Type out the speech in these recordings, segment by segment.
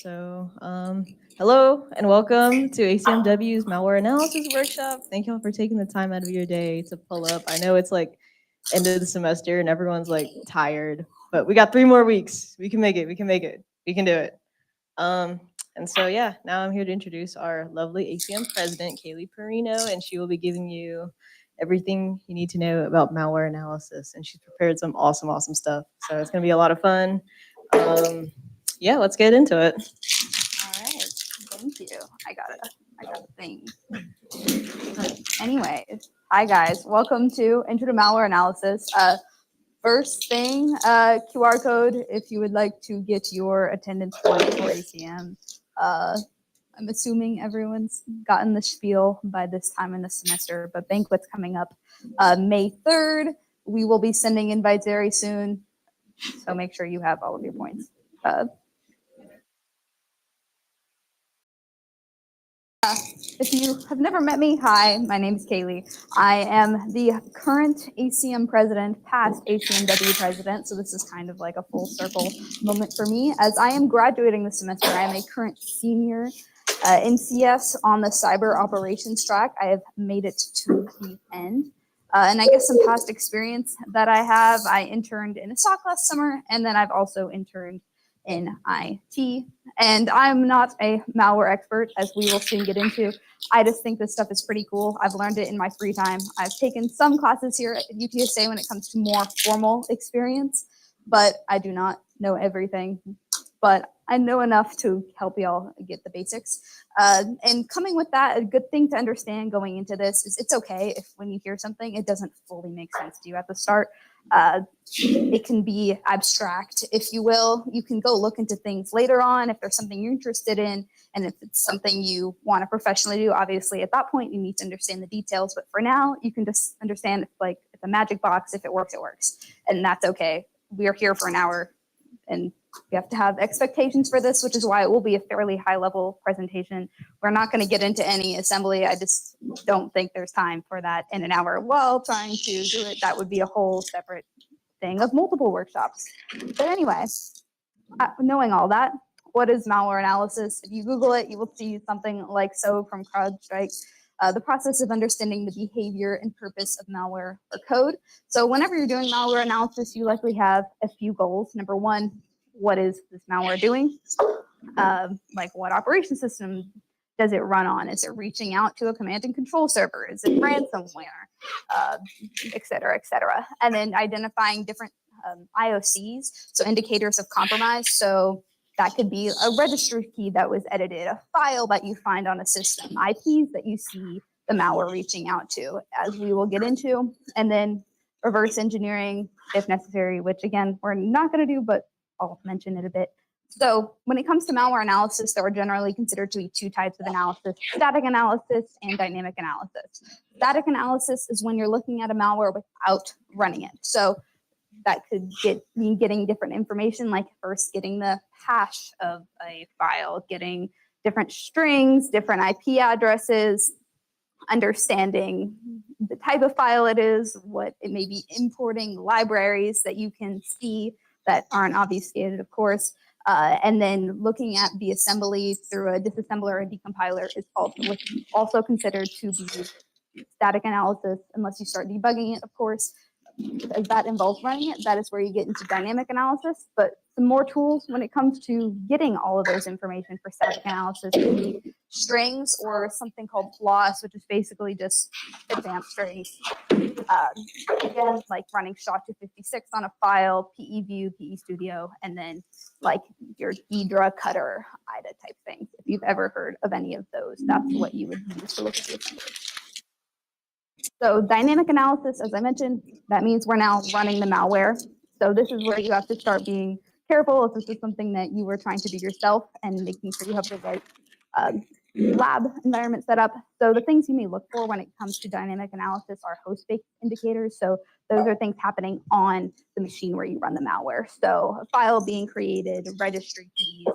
Hello and welcome to ACM-W's Malware Analysis Workshop. Thank y'all for taking the time out of your day to pull up. I know it's like end of the semester and everyone's like tired, but we got 3 more weeks. We can make it. We can make it. We can do it. Now I'm here to introduce our lovely ACM president, Kaylee Perino, and she will be giving you everything you need to know about malware analysis. And she's prepared some awesome stuff. So it's going to be a lot of fun. Let's get into it. All right, thank you. I got a thing. Anyways, hi guys, welcome to Intro to Malware Analysis. First thing, QR code if you would like to get your attendance points for ACM. I'm assuming everyone's gotten the spiel by this time in the semester, but banquet's coming up May 3rd. We will be sending invites very soon, so make sure you have all of your points. If you have never met me, hi, my name is Kaylee. I am the current ACM president, past ACM-W president, so this is kind of like a full circle moment for me. As I am graduating this semester, I am a current senior NCS on the cyber operations track. I have made it to the end. And I guess some past experience that I have, I interned in a SOC last summer, and then I've also interned in IT. And I'm not a malware expert, as we will soon get into. I just think this stuff is pretty cool. I've learned it in my free time. I've taken some classes here at UTSA when it comes to more formal experience, but I do not know everything. But I know enough to help y'all get the basics. And coming with that, a good thing to understand going into this is it's okay if when you hear something, it doesn't fully make sense to you at the start. It can be abstract, if you will. You can go look into things later on if there's something you're interested in, and if it's something you want to professionally do. Obviously, at that point, you need to understand the details. But for now, you can just understand if it's a magic box. If it works, it works, and that's okay. We are here for an hour, and we have to have expectations for this, which is why it will be a fairly high-level presentation. We're not going to get into any assembly. I just don't think there's time for that in an hour while trying to do it. That would be a whole separate thing of multiple workshops. But anyway, knowing all that, what is malware analysis? If you Google it, you will see something like so from CrowdStrike. The process of understanding the behavior and purpose of malware or code. So whenever you're doing malware analysis, you likely have a few goals. Number one, what is this malware doing? Like what operation system does it run on? Is it reaching out to a command and control server? Is it ransomware? Et cetera, et cetera. And then identifying different IOCs, so indicators of compromise. So that could be a registry key that was edited, a file that you find on a system, IPs that you see the malware reaching out to, as we will get into, and then reverse engineering if necessary, which again, we're not going to do, but I'll mention it a bit. So when it comes to malware analysis, there are generally considered to be 2 types of analysis: static analysis and dynamic analysis. Static analysis is when you're looking at a malware without running it. So that could mean getting different information, like first getting the hash of a file, getting different strings, different IP addresses, understanding the type of file it is, what it may be importing, libraries that you can see that aren't obfuscated, of course, and then looking at the assembly through a disassembler or decompiler is also considered to be static analysis, unless you start debugging it, of course. As that involves running it, that is where you get into dynamic analysis. But some more tools when it comes to getting all of those information for static analysis can be strings or something called floss, which is basically just advanced strings. Again, like running SHA-256 on a file, PE-View, PE-Studio, and then like your Ghidra cutter, IDA type things. If you've ever heard of any of those, that's what you would use to look at the assembly. So dynamic analysis, as I mentioned, that means we're now running the malware. So this is where you have to start being careful if this is something that you were trying to do yourself and making sure you have the right lab environment set up. So the things you may look for when it comes to dynamic analysis are host-based indicators. So those are things happening on the machine where you run the malware. So a file being created, registry keys,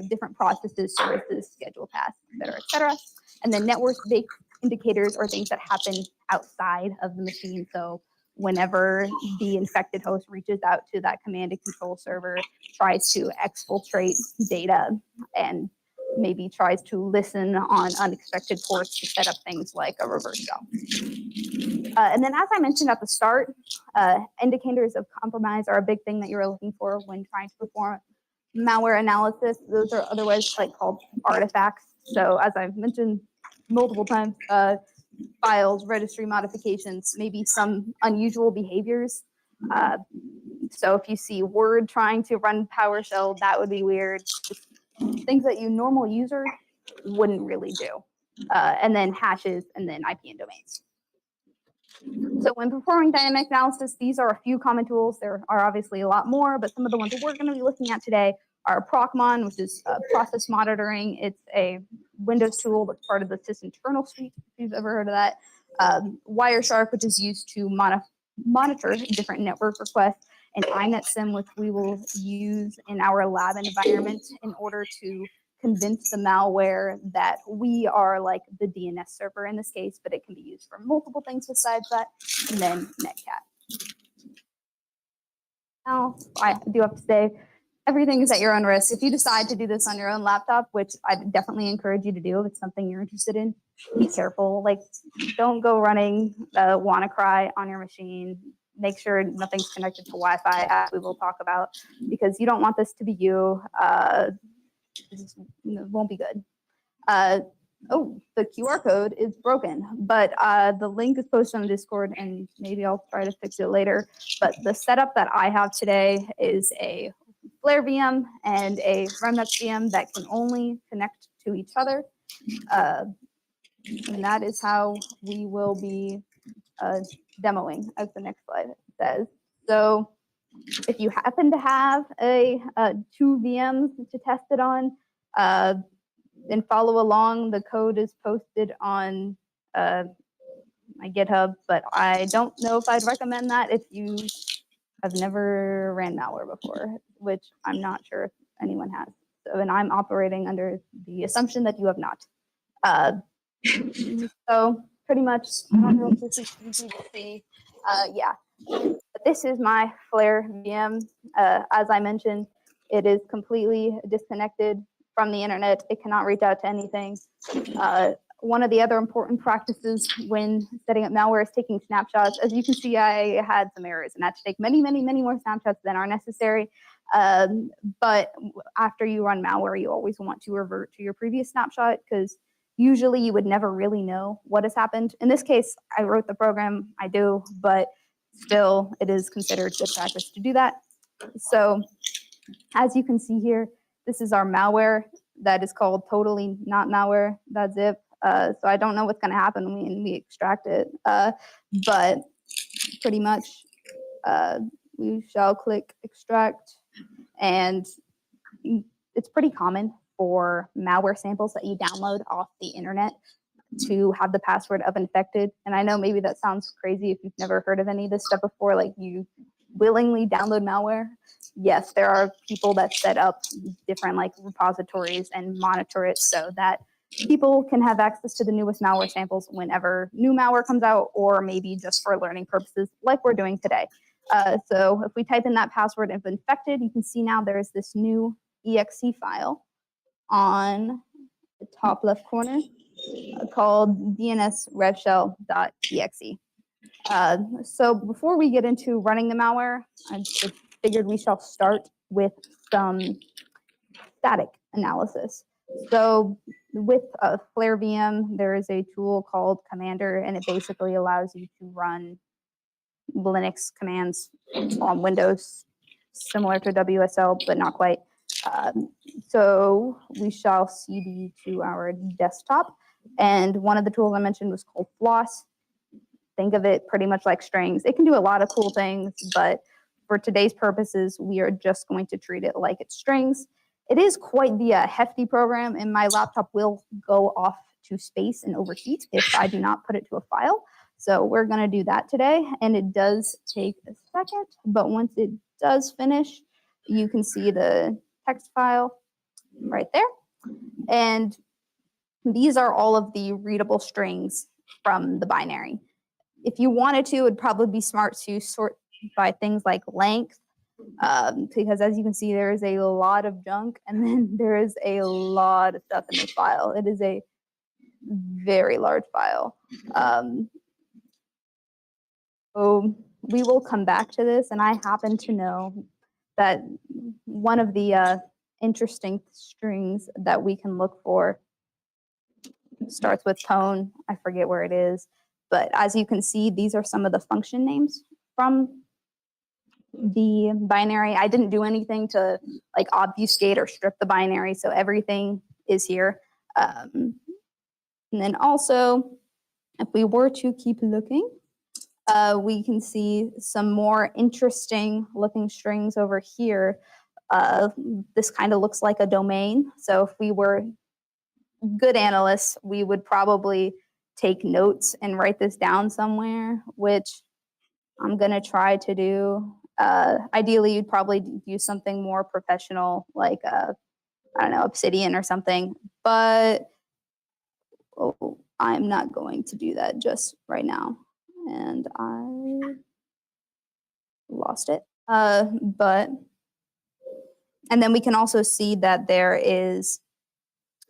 different processes, services, schedule tasks, et cetera. And then network-based indicators are things that happen outside of the machine. So whenever the infected host reaches out to that command and control server, tries to exfiltrate data, and maybe tries to listen on unexpected ports to set up things like a reverse shell. And then, as I mentioned at the start, indicators of compromise are a big thing that you're looking for when trying to perform malware analysis. Those are otherwise called artifacts. So as I've mentioned multiple times, files, registry modifications, maybe some unusual behaviors. So if you see Word trying to run PowerShell, that would be weird. Just things that you normal user wouldn't really do. And then hashes, and then IP and domains. So when performing dynamic analysis, these are a few common tools. There are obviously a lot more, but some of the ones that we're going to be looking at today are Procmon, which is process monitoring. It's a Windows tool that's part of the sysinternal suite, if you've ever heard of that. Wireshark, which is used to monitor different network requests, and INetSim, which we will use in our lab environment in order to convince the malware that we are like the DNS server in this case, but it can be used for multiple things besides that, and then Netcat. Now, I do have to say, everything is at your own risk. If you decide to do this on your own laptop, which I definitely encourage you to do if it's something you're interested in, be careful. Like, don't go running WannaCry on your machine. Make sure nothing's connected to Wi-Fi, as we will talk about, because you don't want this to be you. It won't be good. Oh, the QR code is broken, but the link is posted on Discord, and maybe I'll try to fix it later. But the setup that I have today is a Flare VM and a Remnux VM that can only connect to each other. And that is how we will be demoing, as the next slide says. So if you happen to have two VMs to test it on, then follow along. The code is posted on my GitHub, but I don't know if I'd recommend that if you have never ran malware before, which I'm not sure if anyone has. So, and I'm operating under the assumption that you have not. So pretty much, I don't know if this is easy to see. Yeah, but this is my Flare VM. As I mentioned, it is completely disconnected from the internet. It cannot reach out to anything. One of the other important practices when setting up malware is taking snapshots. As you can see, I had some errors and had to take many, many, many more snapshots than are necessary. But after you run malware, you always want to revert to your previous snapshot, because usually you would never really know what has happened. In this case, I wrote the program, I do, but still it is considered good practice to do that. So as you can see here, this is our malware that is called totally not malware.zip. So I don't know what's going to happen when we extract it, but pretty much we shall click extract, and it's pretty common for malware samples that you download off the internet to have the password of infected. And I know maybe that sounds crazy if you've never heard of any of this stuff before, like you willingly download malware. Yes, there are people that set up different like repositories and monitor it so that people can have access to the newest malware samples whenever new malware comes out, or maybe just for learning purposes like we're doing today. So if we type in that password of infected, you can see now there's this new exe file on the top left corner called dnsrevshell.exe. So before we get into running the malware, I just figured we shall start with some static analysis. So with a Flare VM, there is a tool called Commander, and it basically allows you to run Linux commands on Windows, similar to WSL, but not quite. So we shall cd to our desktop. And one of the tools I mentioned was called Floss. Think of it pretty much like strings. It can do a lot of cool things, but for today's purposes, we are just going to treat it like it's strings. It is quite the hefty program, and my laptop will go off to space and overheat if I do not put it to a file. So we're going to do that today, and it does take a second, but once it does finish, you can see the text file right there. And these are all of the readable strings from the binary. If you wanted to, it would probably be smart to sort by things like length, because as you can see, there is a lot of junk, and then there is a lot of stuff in this file. It is a very large file. So we will come back to this, and I happen to know that one of the interesting strings that we can look for starts with tone. I forget where it is, but as you can see, these are some of the function names from the binary. I didn't do anything to like obfuscate or strip the binary, so everything is here. And then also, if we were to keep looking, we can see some more interesting looking strings over here. This kind of looks like a domain. So if we were good analysts, we would probably take notes and write this down somewhere, which I'm going to try to do. Ideally, you'd probably use something more professional, like, I don't know, Obsidian or something. But I'm not going to do that just right now. And I lost it. And then we can also see that there is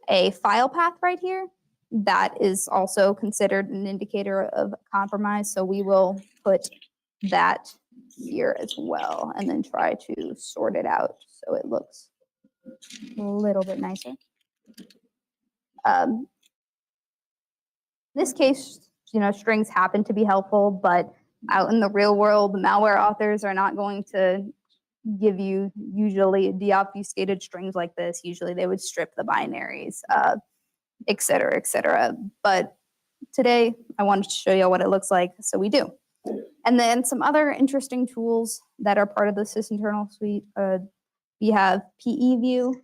a file path right here that is also considered an indicator of compromise. So we will put that here as well, and then try to sort it out so it looks a little bit nicer. In this case, strings happen to be helpful, but out in the real world, malware authors are not going to give you usually deobfuscated strings like this. Usually they would strip the binaries, et cetera, et cetera. But today I wanted to show you what it looks like, so we do. And then some other interesting tools that are part of the sysinternal suite. We have PE view,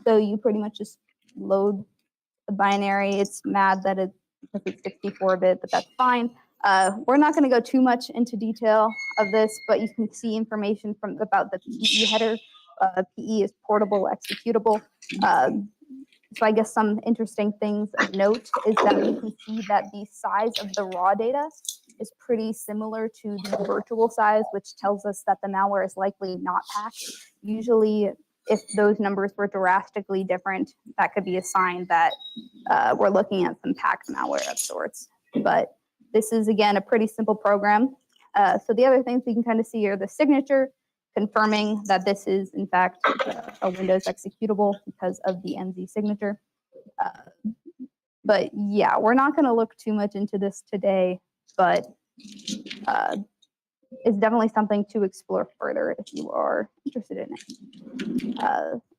so you pretty much just load the binary. It's mad that it's 64-bit, but that's fine. We're not going to go too much into detail of this, but you can see information about the PE header. PE is portable executable. So I guess some interesting things of note is that we can see that the size of the raw data is pretty similar to the virtual size, which tells us that the malware is likely not packed. Usually, if those numbers were drastically different, that could be a sign that we're looking at some packed malware of sorts. But this is, again, a pretty simple program. So the other things we can kind of see are the signature, confirming that this is, in fact, a Windows executable because of the NZ signature. But yeah, we're not going to look too much into this today, but it's definitely something to explore further if you are interested in it.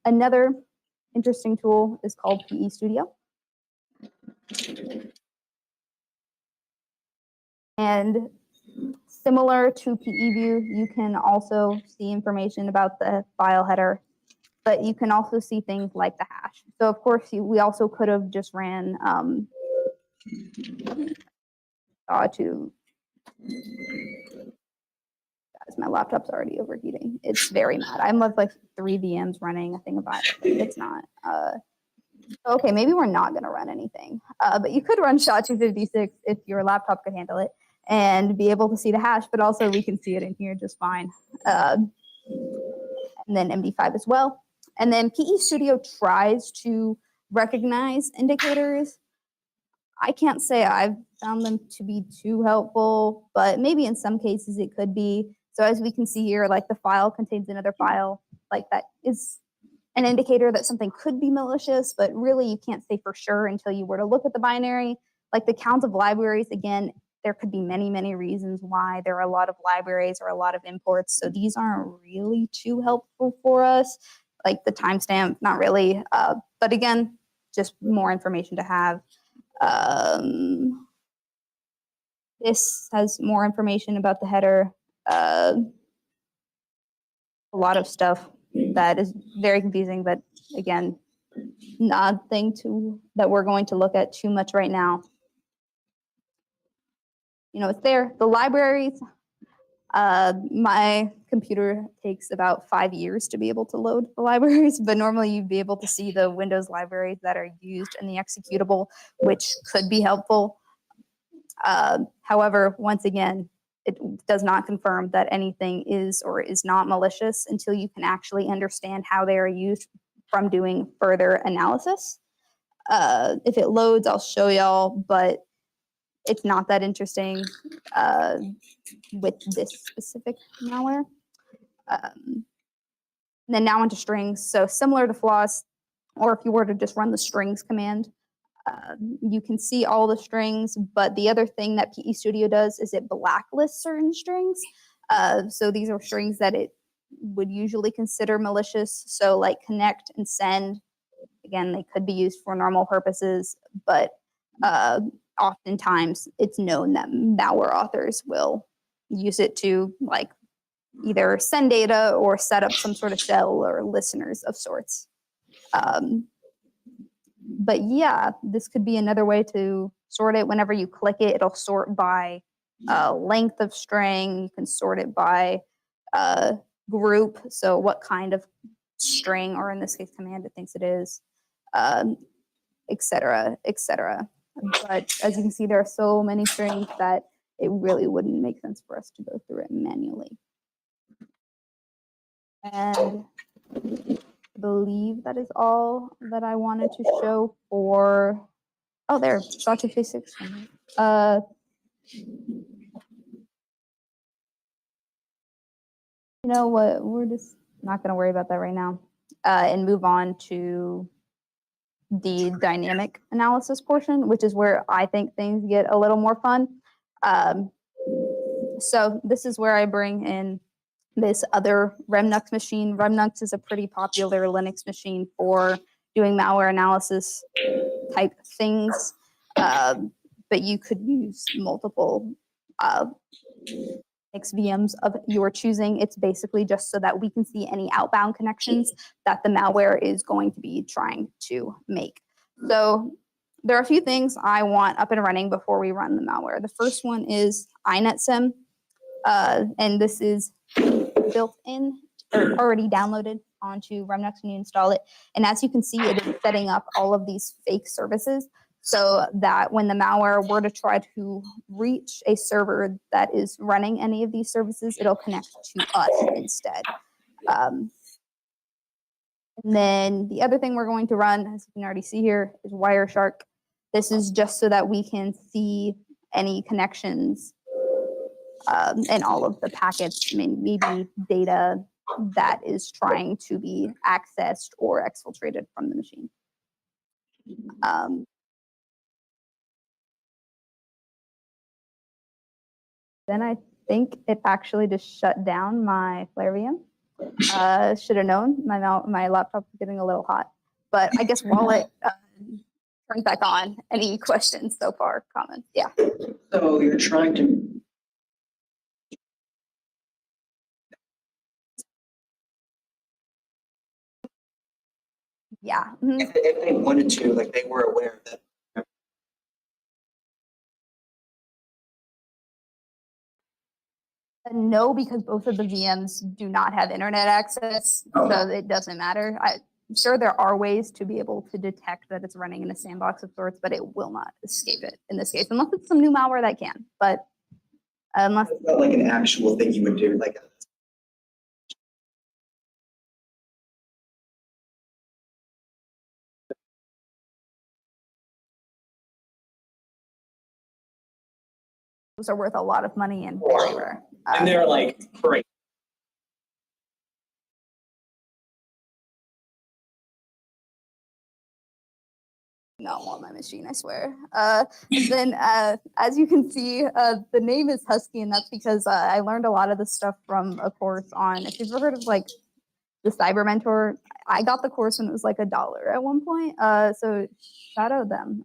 Another interesting tool is called PE Studio. And similar to PE View, you can also see information about the file header, but you can also see things like the hash. So of course, we also could have just ran guys, my laptop's already overheating. It's very mad. I'm with like 3 VMs running a thing about it. It's not. Okay, maybe we're not going to run anything, but you could run SHA-256 if your laptop could handle it and be able to see the hash, but also we can see it in here just fine. And then MD5 as well. And then PE Studio tries to recognize indicators. I can't say I've found them to be too helpful, but maybe in some cases it could be. So as we can see here, like the file contains another file, like that is an indicator that something could be malicious, but really you can't say for sure until you were to look at the binary. Like the count of libraries, again, there could be many, many reasons why there are a lot of libraries or a lot of imports. So these aren't really too helpful for us. Like the timestamp, not really. But again, just more information to have. This has more information about the header. A lot of stuff that is very confusing, but again, nothing that we're going to look at too much right now. It's there. The libraries, my computer takes about 5 years to be able to load the libraries, but normally you'd be able to see the Windows libraries that are used in the executable, which could be helpful. However, once again, it does not confirm that anything is or is not malicious until you can actually understand how they are used from doing further analysis. If it loads, I'll show y'all, but it's not that interesting with this specific malware. Then now into strings. So similar to floss, or if you were to just run the strings command, you can see all the strings, but the other thing that PE Studio does is it blacklists certain strings. So these are strings that it would usually consider malicious. So like connect and send, again, they could be used for normal purposes, but oftentimes it's known that malware authors will use it to like either send data or set up some sort of shell or listeners of sorts. But yeah, this could be another way to sort it. Whenever you click it, it'll sort by length of string. You can sort it by group. So what kind of string, or in this case, command it thinks it is, et cetera, et cetera. But as you can see, there are so many strings that it really wouldn't make sense for us to go through it manually. And I believe that is all that I wanted to show for, oh, there, Saute Physics. You know what, we're just not going to worry about that right now and move on to the dynamic analysis portion, which is where I think things get a little more fun. So this is where I bring in this other Remnux machine. Remnux is a pretty popular Linux machine for doing malware analysis type things, but you could use multiple XVMs of your choosing. It's basically just so that we can see any outbound connections that the malware is going to be trying to make. So there are a few things I want up and running before we run the malware. The first one is inetsim, and this is built in or already downloaded onto Remnux when you install it. And as you can see, it is setting up all of these fake services so that when the malware were to try to reach a server that is running any of these services, it'll connect to us instead. And then the other thing we're going to run, as you can already see here, is Wireshark. This is just so that we can see any connections and all of the packets, maybe data that is trying to be accessed or exfiltrated from the machine. Then I think it actually just shut down my Flare VM. Should have known, my laptop is getting a little hot. But I guess while it turns back on, any questions so far, comments? Yeah. So you're trying to. Yeah. Mm-hmm. If they wanted to, like they were aware of that. No, because both of the VMs do not have internet access, so it doesn't matter. I'm sure there are ways to be able to detect that it's running in a sandbox of sorts, but it will not escape it in this case, unless it's some new malware that can. But unless It's not like an actual thing you would do, like. those are worth a lot of money and very rare. And they're like great. Not on my machine, I swear. Then, as you can see, the name is Husky, and that's because I learned a lot of this stuff from a course on, if you've ever heard of like the Cyber Mentor, I got the course when it was like $1 at one point. So shout out them.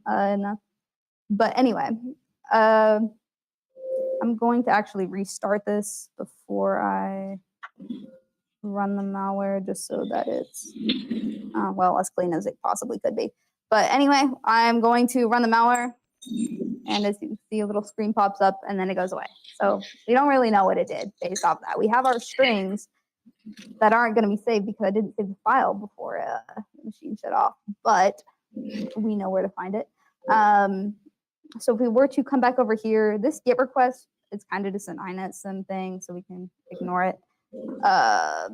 But anyway, I'm going to actually restart this before I run the malware, just so that it's, well, as clean as it possibly could be. But anyway, I'm going to run the malware, and as you can see, a little screen pops up, and then it goes away. So we don't really know what it did based off that. We have our strings that aren't going to be saved because I didn't save the file before the machine shut off, but we know where to find it. So if we were to come back over here, this GET request It's kind of just an INET thing, so we can ignore it. Uh,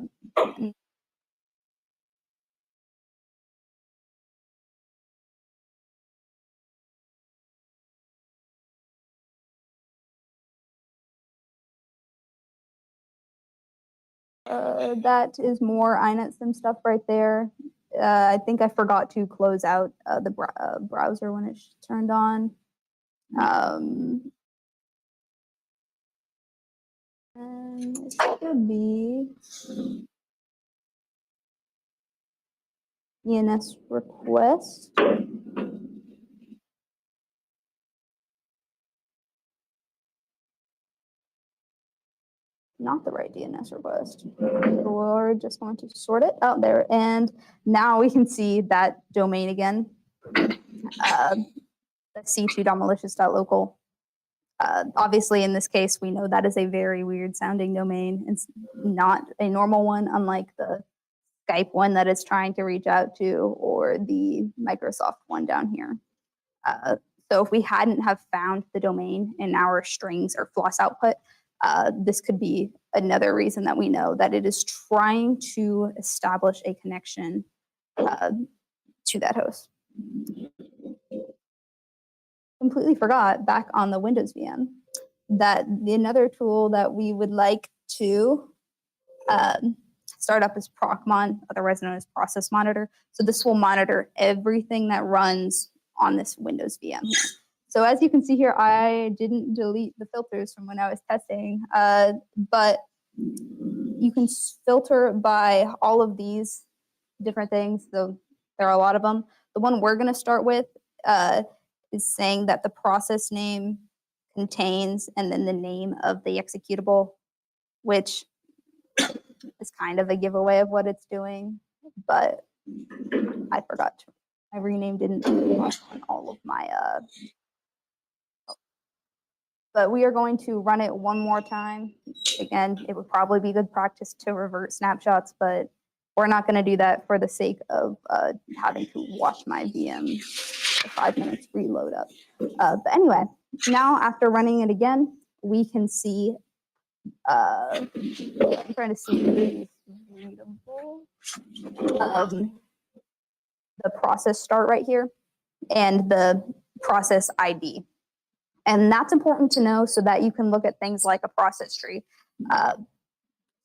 that is more INET stuff right there. I think I forgot to close out the browser when it's turned on. And it should be DNS request. Not the right DNS request. We're just going to sort it out there. And now we can see that domain again. The c2.malicious.local. Obviously, in this case, we know that is a very weird sounding domain. It's not a normal one, unlike the Skype one that it's trying to reach out to, or the Microsoft one down here. So if we hadn't have found the domain in our strings or floss output, this could be another reason that we know that it is trying to establish a connection to that host. Completely forgot back on the Windows VM that another tool that we would like to start up is Procmon, otherwise known as Process Monitor. So this will monitor everything that runs on this Windows VM here. So as you can see here, I didn't delete the filters from when I was testing, but you can filter by all of these different things. So there are a lot of them. The one we're going to start with is saying that the process name contains and then the name of the executable, which is kind of a giveaway of what it's doing, but I forgot to. My rename didn't on all of my but we are going to run it one more time. Again, it would probably be good practice to revert snapshots, but we're not going to do that for the sake of having to watch my VM for 5 minutes reload up. But anyway, now after running it again, we can see, I'm trying to see if it is readable. The process start right here and the process ID. And that's important to know so that you can look at things like a process tree.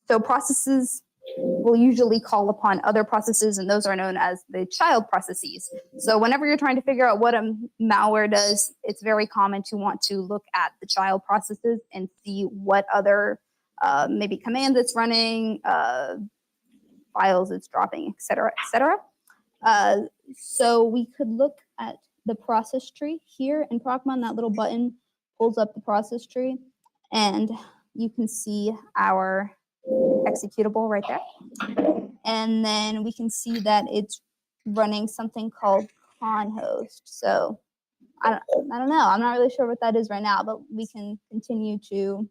So processes will usually call upon other processes, and those are known as the child processes. So whenever you're trying to figure out what a malware does, it's very common to want to look at the child processes and see what other maybe commands it's running, files it's dropping, et cetera, et cetera. So we could look at the process tree here in Procmon. That little button pulls up the process tree, and you can see our executable right there. And then we can see that it's running something called conhost. So I don't know. I'm not really sure what that is right now, but we can continue to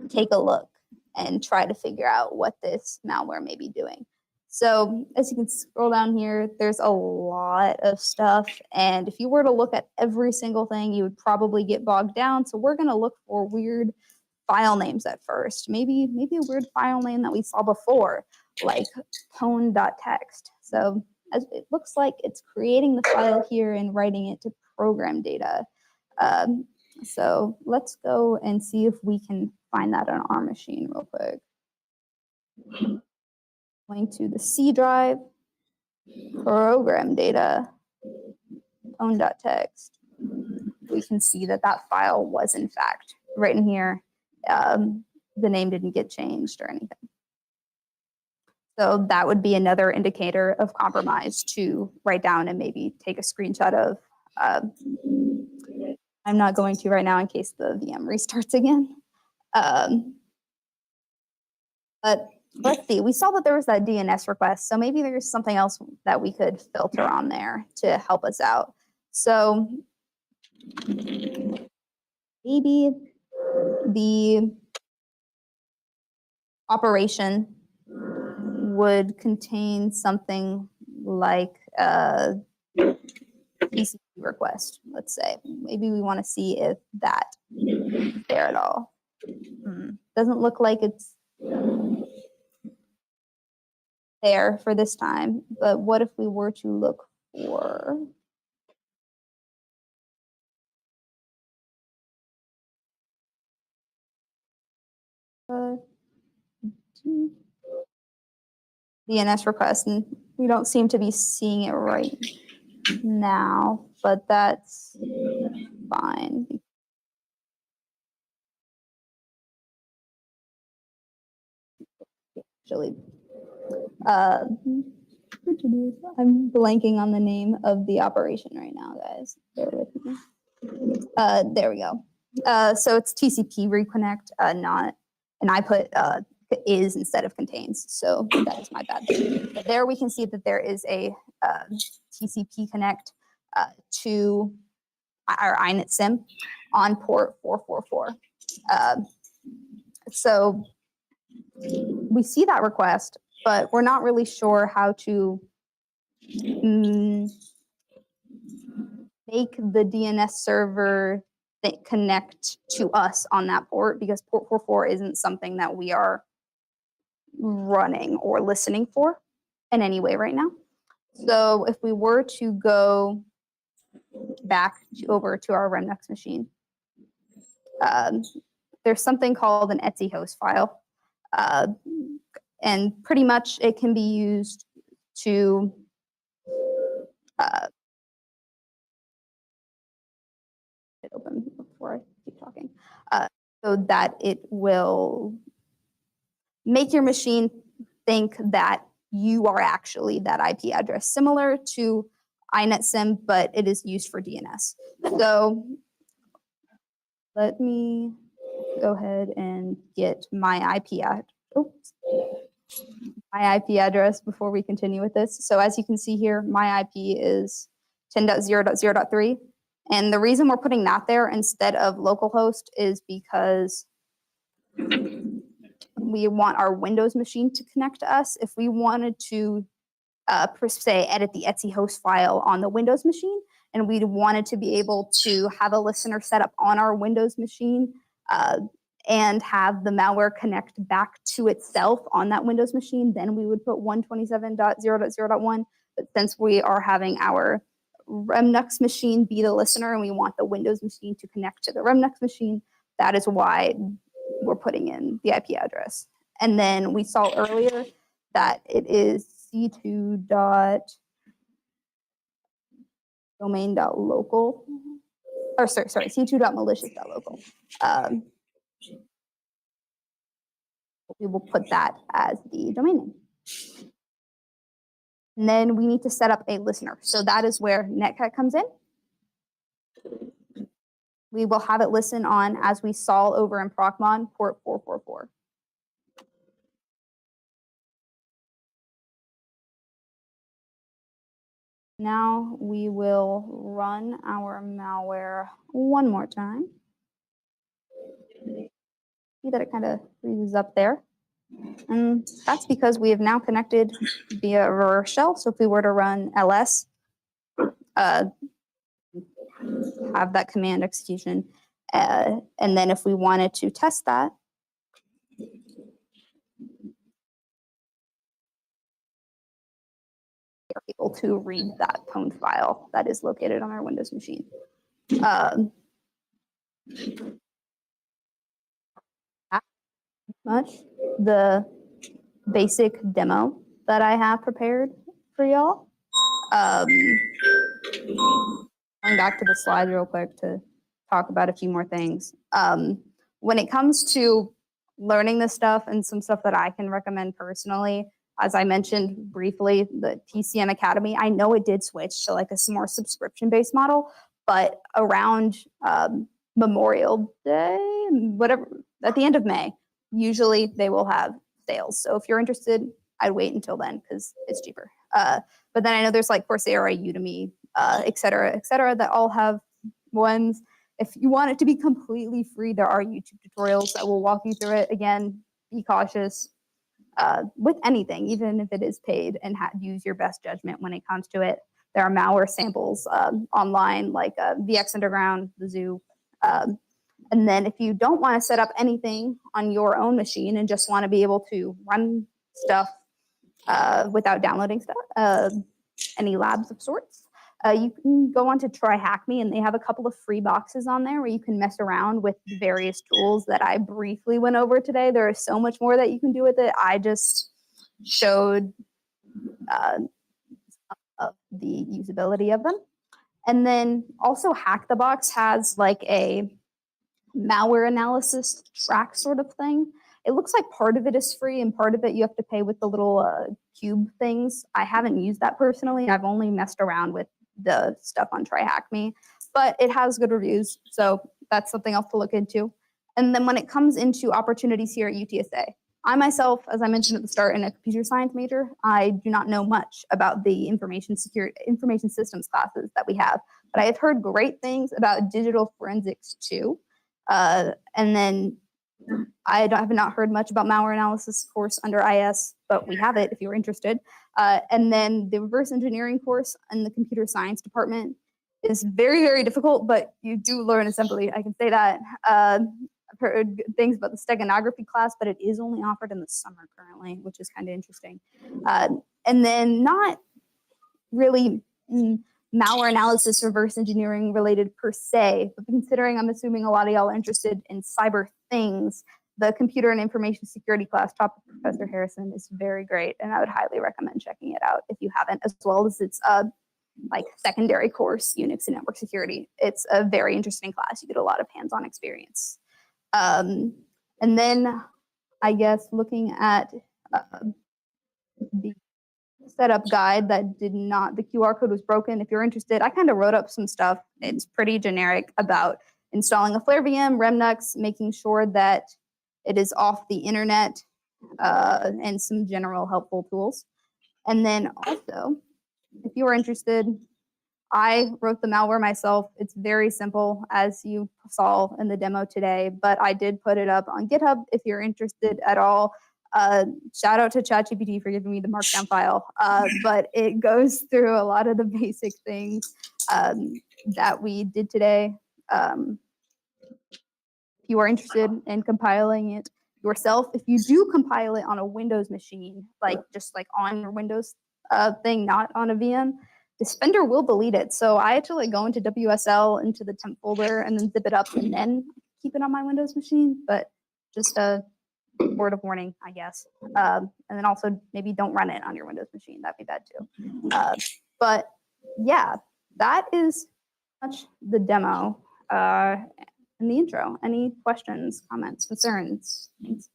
take a look and try to figure out what this malware may be doing. So as you can scroll down here, there's a lot of stuff. And if you were to look at every single thing, you would probably get bogged down. So we're going to look for weird file names at first. Maybe a weird file name that we saw before, like tone.txt. So as it looks like it's creating the file here and writing it to program data. So let's go and see if we can find that on our machine real quick. Going to the C drive, program data, tone.txt. We can see that that file was in fact written here. The name didn't get changed or anything. So that would be another indicator of compromise to write down and maybe take a screenshot of. I'm not going to right now in case the VM restarts again. But let's see, we saw that there was that DNS request, so maybe there's something else that we could filter on there to help us out. So maybe the operation would contain something like TCP request, let's say. Maybe we want to see if that is there at all. Doesn't look like it's there for this time, but what if we were to look for DNS request, and we don't seem to be seeing it right now, but that's fine. Actually, I'm blanking on the name of the operation right now, guys. Bear with me. There we go. So it's TCP reconnect, not, and I put is instead of contains. So that is my bad. But there we can see that there is a TCP connect to our iNet SIM on port 444. So we see that request, but we're not really sure how to make the DNS server connect to us on that port, because port 44 isn't something that we are running or listening for in any way right now. So if we were to go back over to our Remnux machine, there's something called an etc host file. And pretty much it can be used to open before I keep talking, so that it will make your machine think that you are actually that IP address, similar to iNet SIM, but it is used for DNS. So let me go ahead and get my my IP address before we continue with this. So as you can see here, my IP is 10.0.0.3. And the reason we're putting that there instead of localhost is because we want our Windows machine to connect to us. If we wanted to, per se, edit the etc host file on the Windows machine, and we wanted to be able to have a listener set up on our Windows machine and have the malware connect back to itself on that Windows machine, then we would put 127.0.0.1. But since we are having our Remnux machine be the listener and we want the Windows machine to connect to the Remnux machine, that is why we're putting in the IP address. And then we saw earlier that it is c2.domain.local, or sorry, c2.malicious.local. We will put that as the domain name. And then we need to set up a listener. So that is where Netcat comes in. We will have it listen on, as we saw over in Procmon, port 444. Now we will run our malware one more time. See that it kind of freezes up there. And that's because we have now connected via a reverse shell. So if we were to run ls, have that command execution, and then if we wanted to test that, we're able to read that pwn file that is located on our Windows machine. Much the basic demo that I have prepared for y'all. Going back to the slides real quick to talk about a few more things. When it comes to learning this stuff and some stuff that I can recommend personally, as I mentioned briefly, the TCM Academy, I know it did switch to like a more subscription-based model, but around Memorial Day, whatever, at the end of May, usually they will have sales. So if you're interested, I'd wait until then because it's cheaper. But then I know there's like Coursera, Udemy, et cetera, that all have ones. If you want it to be completely free, there are YouTube tutorials that will walk you through it. Again, be cautious with anything, even if it is paid, and use your best judgment when it comes to it. there are malware samples online, like VX Underground, the Zoo. And then if you don't want to set up anything on your own machine and just want to be able to run stuff without downloading stuff, any labs of sorts, you can go on to Try Hack Me, and they have a couple of free boxes on there where you can mess around with various tools that I briefly went over today. There is so much more that you can do with it. I just showed the usability of them. And then also Hack the Box has like a malware analysis track sort of thing. It looks like part of it is free and part of it you have to pay with the little cube things. I haven't used that personally. I've only messed around with the stuff on Try Hack Me, but it has good reviews. So that's something else to look into. And then when it comes into opportunities here at UTSA, I myself, as I mentioned at the start, in a computer science major, I do not know much about the information systems classes that we have, but I have heard great things about digital forensics too. And then I have not heard much about malware analysis course under IS, but we have it if you're interested. And then the reverse engineering course in the computer science department is very, very difficult, but you do learn assembly. I can say that. I've heard good things about the steganography class, but it is only offered in the summer currently, which is kind of interesting. And then not really malware analysis, reverse engineering related per se, but considering I'm assuming a lot of y'all are interested in cyber things, the computer and information security class taught by Professor Harrison is very great, and I would highly recommend checking it out if you haven't, as well as its like secondary course, Unix and network security. It's a very interesting class. You get a lot of hands-on experience. And then I guess looking at the setup guide that did not, the QR code was broken. If you're interested, I kind of wrote up some stuff. It's pretty generic about installing a Flare VM, Remnux, making sure that it is off the internet, and some general helpful tools. And then also, if you are interested, I wrote the malware myself. It's very simple, as you saw in the demo today, but I did put it up on GitHub if you're interested at all. Shout out to ChatGPT for giving me the markdown file, but it goes through a lot of the basic things that we did today. If you are interested in compiling it yourself, if you do compile it on a Windows machine, like just like on your Windows thing, not on a VM, Defender will delete it. So I had to like go into WSL, into the temp folder, and then zip it up and then keep it on my Windows machine. But just a word of warning, I guess. And then also maybe don't run it on your Windows machine. That'd be bad too. But yeah, that is much the demo and the intro. Any questions, comments, concerns? Thanks.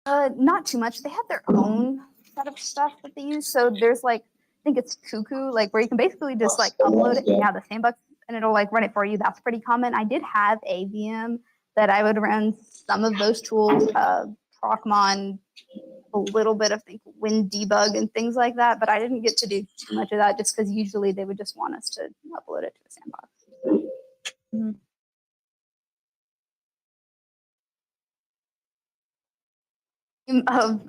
Not too much. They have their own set of stuff that they use. So there's like, I think it's Cuckoo, like where you can basically just like upload it and you have the sandbox and it'll like run it for you. That's pretty common. I did have a VM that I would run some of those tools, Procmon, a little bit of WinDebug and things like that, but I didn't get to do too much of that just because usually they would just want us to upload it to a sandbox. Mm-hmm. Of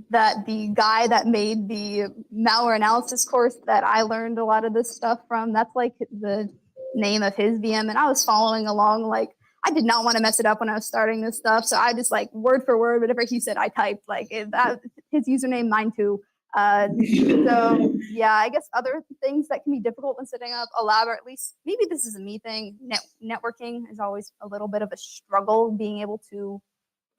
that the guy that made the malware analysis course that I learned a lot of this stuff from, that's like the name of his VM, and I was following along. Like, I did not want to mess it up when I was starting this stuff, so I just like word for word whatever he said I typed, like that his username, mine too. So yeah, I guess other things that can be difficult when setting up a lab, or at least maybe this is a me thing, networking is always a little bit of a struggle, being able to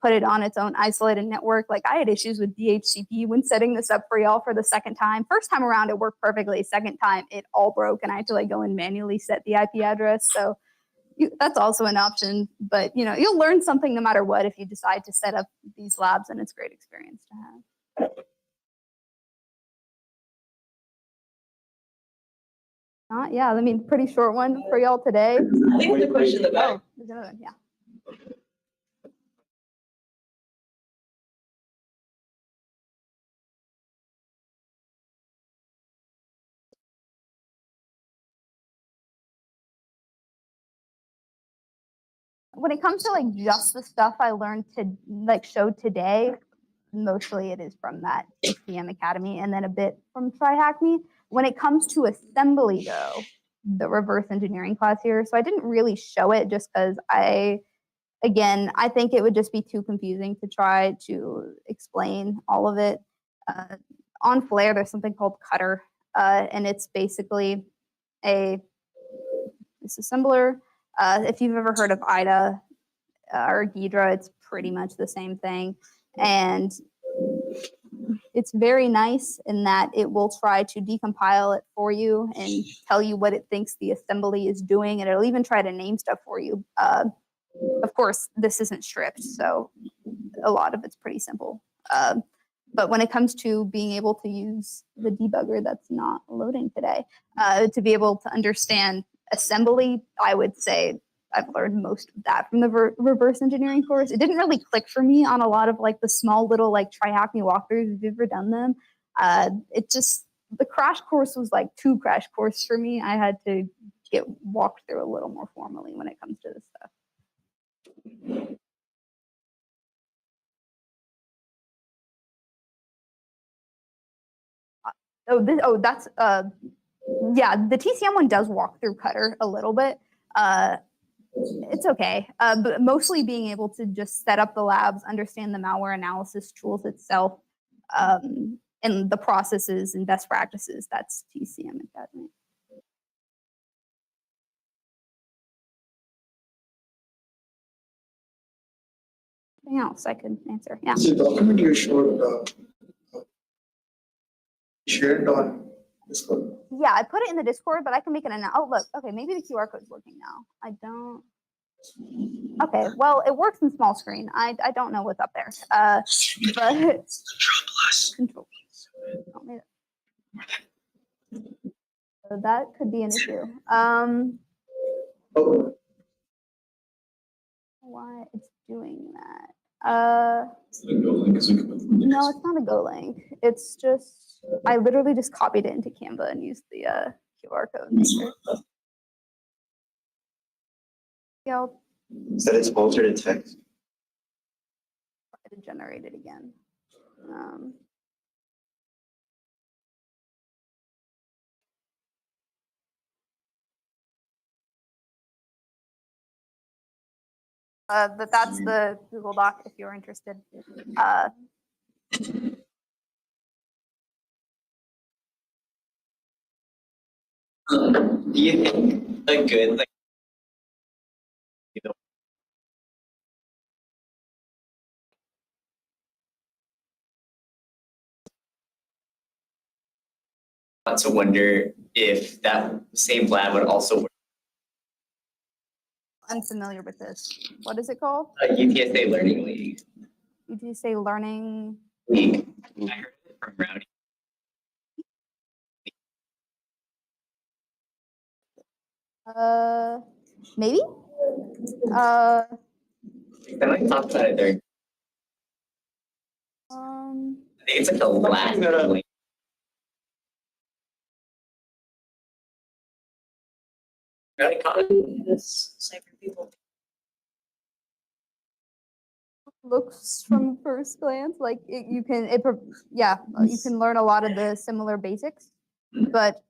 put it on its own isolated network. Like I had issues with DHCP when setting this up for y'all for the second time. First time around, it worked perfectly. Second time, it all broke, and I had to like go and manually set the IP address. So that's also an option. But you know, you'll learn something no matter what if you decide to set up these labs, and it's a great experience to have. Yeah, I mean, pretty short one for y'all today. I think there's a question in the back. Oh, there's another one, yeah. when it comes to like just the stuff I learned to like show today, mostly it is from that ACM Academy and then a bit from TryHackMe. When it comes to assembly though, the reverse engineering class here, so I didn't really show it just because I think it would just be too confusing to try to explain all of it. On Flare, there's something called Cutter, and it's basically a disassembler. If you've ever heard of IDA or Ghidra, it's pretty much the same thing. And it's very nice in that it will try to decompile it for you and tell you what it thinks the assembly is doing, and it'll even try to name stuff for you. Of course, this isn't stripped, so a lot of it's pretty simple. But when it comes to being able to use the debugger that's not loading today, to be able to understand assembly, I would say I've learned most of that from the reverse engineering course. It didn't really click for me on a lot of like the small little like TryHackMe walkthroughs, if you've ever done them. The crash course was like too crash course for me. I had to get walked through a little more formally when it comes to this stuff. Yeah, the TCM one does walk through Cutter a little bit. It's okay, but mostly being able to just set up the labs, understand the malware analysis tools itself, and the processes and best practices. That's TCM Academy. Anything else I could answer? Yeah. The document you showed, shared on Discord. Yeah, I put it in the Discord, but I can make it an. Oh, look. Okay, maybe the QR code's working now. I don't. Okay, well, it works in small screen. I don't know what's up there. But control. So that could be an issue. Why it's doing that? No, it's not a Go link. It's just I literally just copied it into Canva and used the QR code. Yeah, I'll Said it's altered its fixed. try to generate it again. But that's the Google Doc if you're interested. Do you think a good want to wonder if that same lab would also work I'm familiar with this. What is it called? UTSA Learning League. UTSA Learning League. I heard it from Rowdy. Maybe. Then I talked about it there. I think it's like the last link. This cyber people. Looks from first glance like you can learn a lot of the similar basics, but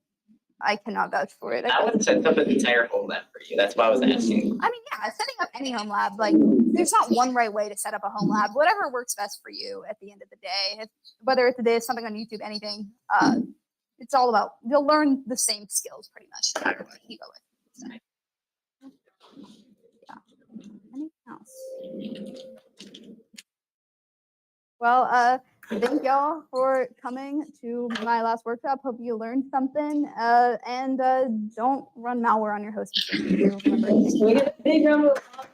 I cannot vouch for it. I would set up an entire home lab for you. That's why I was asking. I mean, yeah, setting up any home lab, like there's not one right way to set up a home lab. Whatever works best for you at the end of the day, whether it's this, something on YouTube, anything, it's all about, you'll learn the same skills pretty much no matter what you go with. So, yeah. Anything else? Well, thank y'all for coming to my last workshop. Hope you learned something. And don't run malware on your host machine. Remember, We get a big round of applause.